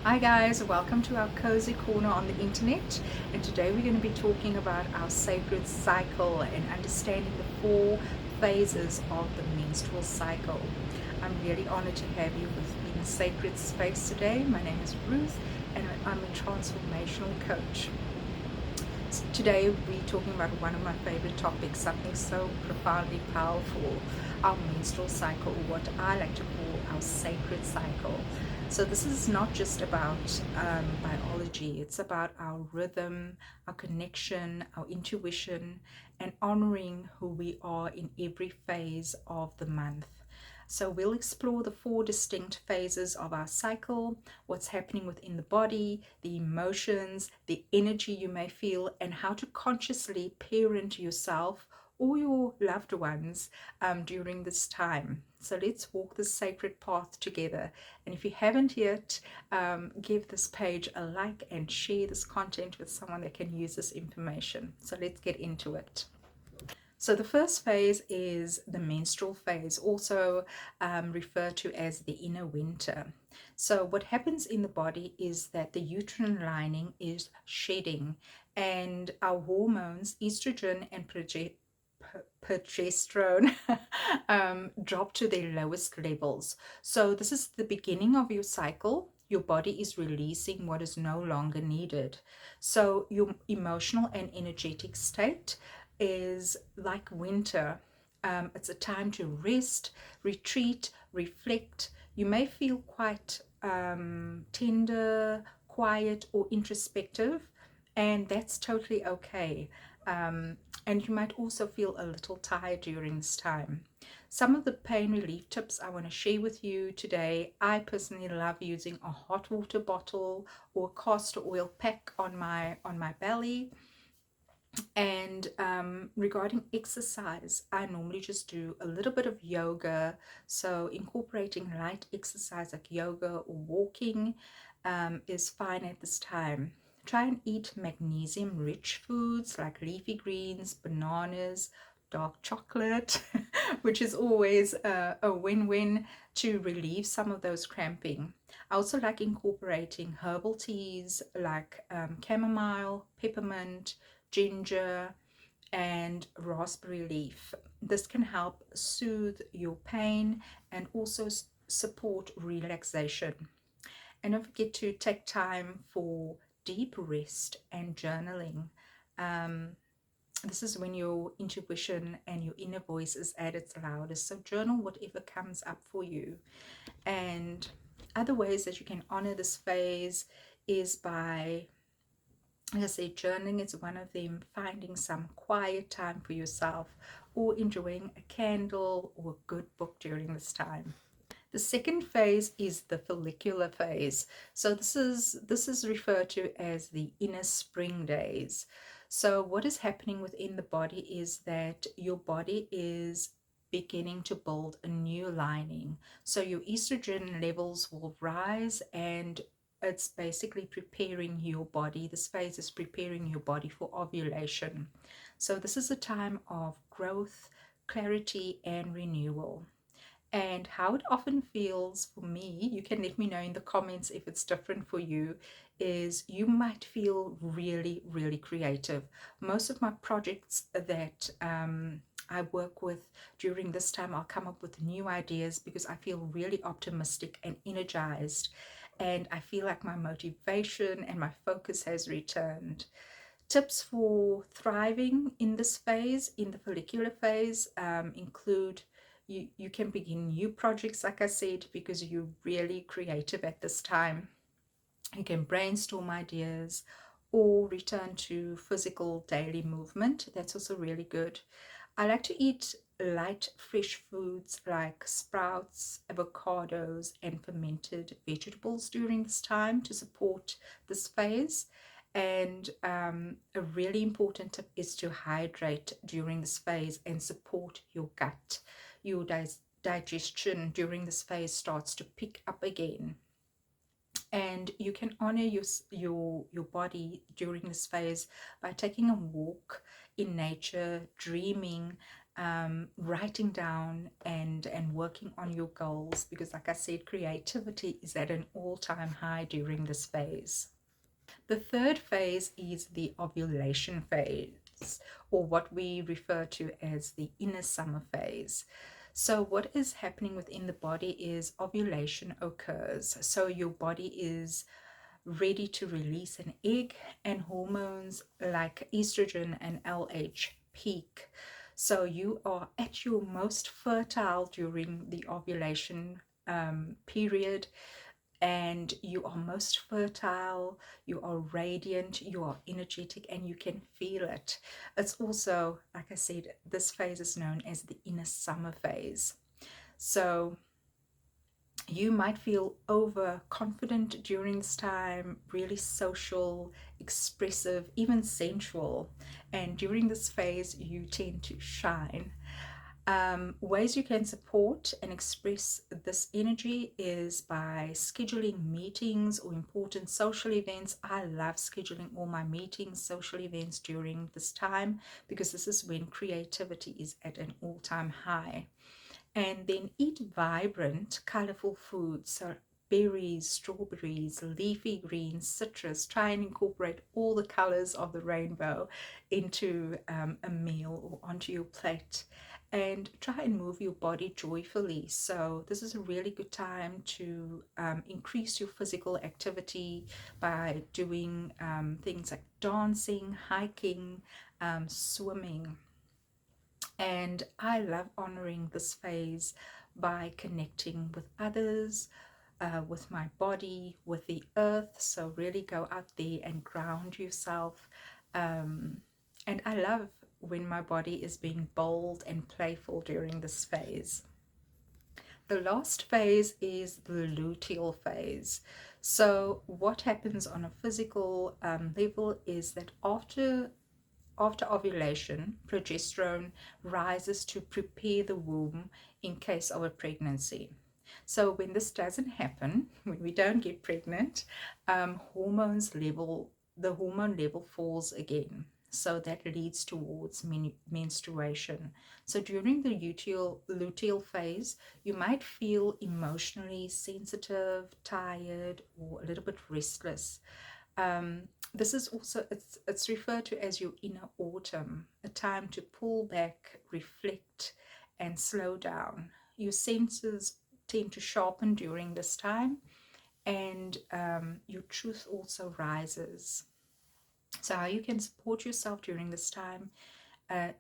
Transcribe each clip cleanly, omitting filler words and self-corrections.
Hi guys, welcome to our cozy corner on the internet, and today we're going to be talking about our sacred cycle and understanding the four phases of the menstrual cycle. I'm really honored to have you with me in the sacred space today. My name is Ruth and I'm a transformational coach. Today we're talking about one of my favorite topics, something so profoundly powerful, our menstrual cycle, or what I like to call our sacred cycle. So this is not just about biology, it's about our rhythm, our connection, our intuition, and honoring who we are in every phase of the month. So we'll explore the four distinct phases of our cycle, what's happening within the body, the emotions, the energy you may feel, and how to consciously parent yourself or your loved ones during this time. So let's walk this sacred path together. And if you haven't yet, give this page a like and share this content with someone that can use this information. So let's get into it. So the first phase is the menstrual phase, also referred to as the inner winter. So what happens in the body is that the uterine lining is shedding, and our hormones, estrogen and progesterone, drop to their lowest levels. So this is the beginning of your cycle. Your body is releasing what is no longer needed. So your emotional and energetic state is like winter. It's a time to rest, retreat, reflect. You may feel quite tender, quiet, or introspective, and that's totally okay. And you might also feel a little tired during this time. Some of the pain relief tips I want to share with you today. I personally love using a hot water bottle or castor oil pack on my belly. And regarding exercise, I normally just do a little bit of yoga. So incorporating light exercise like yoga or walking is fine at this time. Try and eat magnesium rich foods like leafy greens, bananas, dark chocolate, which is always a win-win to relieve some of those cramping. I also like incorporating herbal teas like chamomile, peppermint, ginger, and raspberry leaf. This can help soothe your pain and also support relaxation. And don't forget to take time for deep rest and journaling. Um, this is when your intuition and your inner voice is at its loudest. So journal whatever comes up for you. And other ways that you can honor this phase is by, like I say, journaling is one of them, finding some quiet time for yourself, or enjoying a candle or a good book during this time. The second phase is the follicular phase. So this is referred to as the inner spring days. So what is happening within the body is that your body is beginning to build a new lining. So your estrogen levels will rise, and it's basically preparing your body. This phase is preparing your body for ovulation. So this is a time of growth, clarity, and renewal. And how it often feels for me, you can let me know in the comments if it's different for you, is you might feel really, really creative. Most of my projects that I work with during this time, I'll come up with new ideas because I feel really optimistic and energized. And I feel like my motivation and my focus has returned. Tips for thriving in this phase, in the follicular phase, include you can begin new projects, like I said, because you're really creative at this time. You can brainstorm ideas or return to physical daily movement. That's also really good. I like to eat light, fresh foods like sprouts, avocados, and fermented vegetables during this time to support this phase. And a really important tip is to hydrate during this phase and support your gut. Your digestion during this phase starts to pick up again, and you can honor your body during this phase by taking a walk in nature, dreaming, writing down and working on your goals, because like I said, creativity is at an all-time high during this phase. The third phase is the ovulation phase, or what we refer to as the inner summer phase. So what is happening within the body is ovulation occurs. So your body is ready to release an egg, and hormones like estrogen and LH peak. So you are at your most fertile during the ovulation period, and you are most fertile, you are radiant, you are energetic, and you can feel it. It's also, like I said, this phase is known as the inner summer phase. So you might feel overconfident during this time, really social, expressive, even sensual. And during this phase, you tend to shine. Ways you can support and express this energy is by scheduling meetings or important social events. I love scheduling all my meetings, social events during this time, because this is when creativity is at an all-time high. And then eat vibrant, colorful foods. So berries, strawberries, leafy greens, citrus. Try and incorporate all the colors of the rainbow into a meal or onto your plate. And try and move your body joyfully. So this is a really good time to increase your physical activity by doing things like dancing, hiking, swimming. And I love honoring this phase by connecting with others, with my body, with the earth. So really go out there and ground yourself. And I love when my body is being bold and playful during this phase. The last phase is the luteal phase. So what happens on a physical level is that after ovulation, progesterone rises to prepare the womb in case of a pregnancy. So when this doesn't happen, when we don't get pregnant, the hormone level falls again. So that leads towards menstruation. So during the luteal phase, you might feel emotionally sensitive, tired, or a little bit restless. This is also, it's referred to as your inner autumn, a time to pull back, reflect, and slow down. Your senses tend to sharpen during this time, and your truth also rises. So how you can support yourself during this time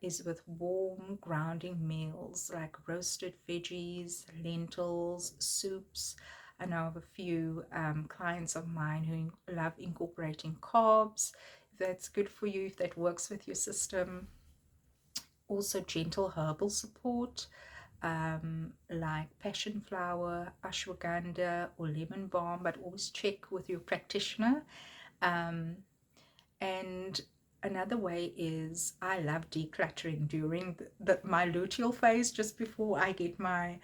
is with warm, grounding meals like roasted veggies, lentils, soups. I know of a few clients of mine who love incorporating carbs. If that's good for you, if that works with your system. Also, gentle herbal support like passion flower, ashwagandha, or lemon balm, but always check with your practitioner. Um, and another way is I love decluttering during my luteal phase, just before I get my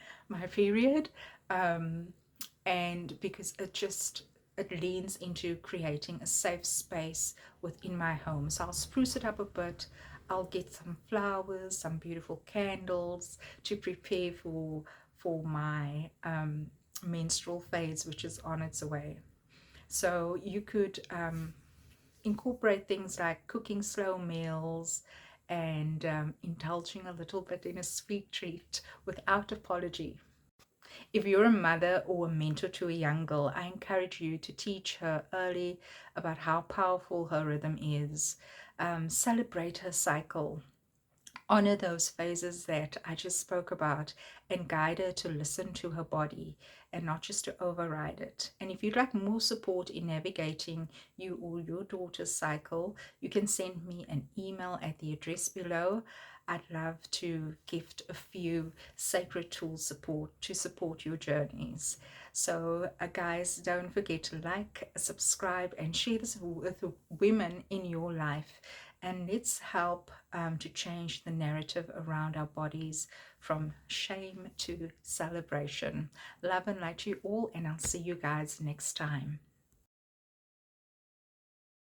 period, and because it leans into creating a safe space within my home. So I'll spruce it up a bit. I'll get some flowers, some beautiful candles to prepare for my menstrual phase, which is on its way. So you could incorporate things like cooking slow meals and indulging a little bit in a sweet treat without apology. If you're a mother or a mentor to a young girl, I encourage you to teach her early about how powerful her rhythm is. Celebrate her cycle. Honor those phases that I just spoke about, and guide her to listen to her body and not just to override it. And if you'd like more support in navigating you or your daughter's cycle, you can send me an email at the address below. I'd love to gift a few sacred tools to support your journeys. So guys, don't forget to like, subscribe, and share this with women in your life. And let's help to change the narrative around our bodies from shame to celebration. Love and light to you all, and I'll see you guys next time.